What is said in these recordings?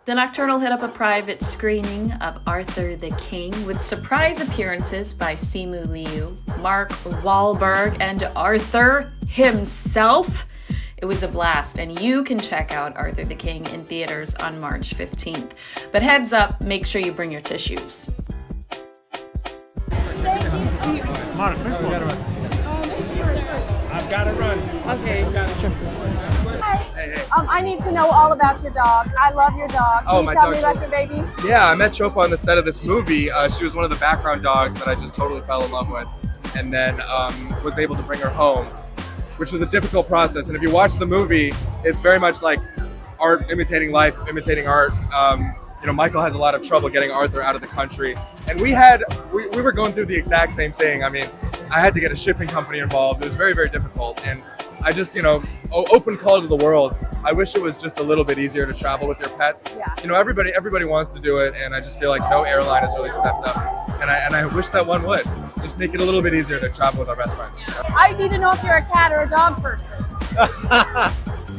The Nocturnal hit up a private screening of Arthur the King with surprise appearances by Simu Liu, Mark Wahlberg, and Arthur himself. It was a blast, and you can check out Arthur the King in theaters on March 15th. But heads up, make sure you bring your tissues. I've got to run. Okay. Hey. I need to know all about your dog. I love your dog. Can you my tell me dog's about your baby? Yeah, I met Chopa on the set of this movie. She was one of the background dogs that I just totally fell in love with, and then was able to bring her home, which was a difficult process. And if you watch the movie, it's very much like art imitating life, imitating art. Michael has a lot of trouble getting Arthur out of the country, and we were going through the exact same thing. I mean, I had to get a shipping company involved. It was very, very difficult, and I just, open call to the world. I wish it was just a little bit easier to travel with your pets. Yeah. Everybody wants to do it, and I just feel like no airline has really stepped up, and I wish that one would just make it a little bit easier to travel with our best friends. I need to know if you're a cat or a dog person.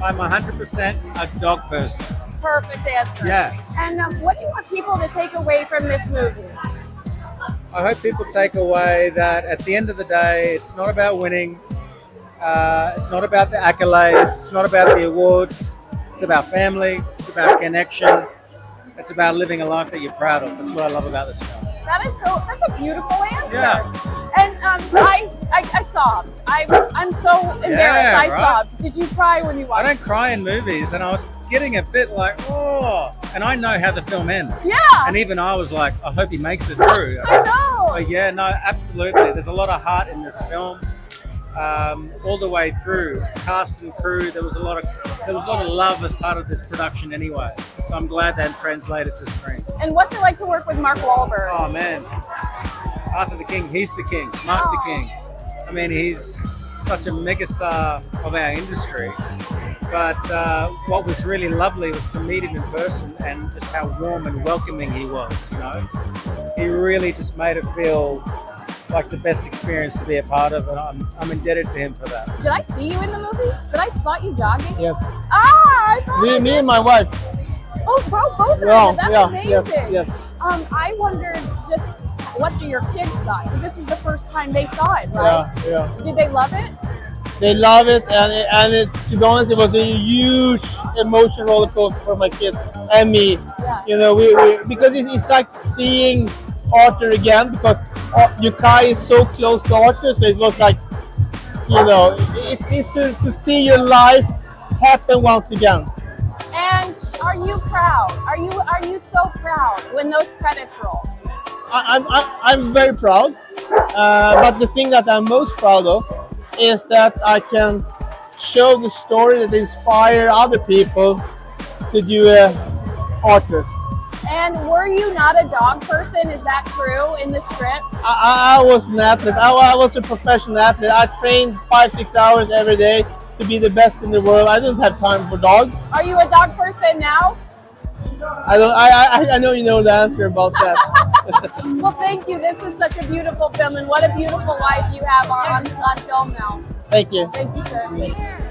I'm 100% a dog person. Perfect answer. Yeah. And what do you want people to take away from this movie? I hope people take away that at the end of the day, it's not about winning. It's not about the accolades. It's not about the awards. It's about family. It's about connection. It's about living a life that you're proud of. That's what I love about this film. That's a beautiful answer. Yeah. And I sobbed. I'm so embarrassed. Yeah, I right. sobbed. Did you cry when you watched I don't cry in movies, and I was getting a bit like, oh, and I know how the film ends. Yeah. And even I was like, I hope he makes it through. I know. But yeah, no, absolutely. There's a lot of heart in this film, all the way through. Cast and crew, there was a lot of love as part of this production anyway. So I'm glad that translated to screen. And what's it like to work with Mark Wahlberg? Oh man, Arthur the King, he's the king. Mark the King. I mean, he's such a megastar of our industry. But what was really lovely was to meet him in person and just how warm and welcoming he was. He really just made it feel like the best experience to be a part of, and I'm indebted to him for that. Did I see you in the movie? Did I spot you jogging? Yes. I thought Me and my wife. Oh, both of Yeah, them. That's yeah, amazing. yes. I wondered just what do your kids thought, because this was the first time they saw it, right? Yeah. Did they love it? They love it, and to be honest, it was a huge emotion roller coaster for my kids and me. Yeah. We because it's like seeing Arthur again, because Yukai is so close to Arthur, so it was like, it's to see your life happen once again. And are you proud? Are you so proud when those credits roll? I'm very proud, but the thing that I'm most proud of is that I can show the story that inspire other people to do Arthur. And were you not a dog person? Is that true in the script? I was an athlete. I was a professional athlete. I trained 5-6 hours every day to be the best in the world. I didn't have time for dogs. Are you a dog person now? I know you know the answer about that. Well, thank you. This is such a beautiful film, and what a beautiful life you have on film now. Thank you. Thank you, sir.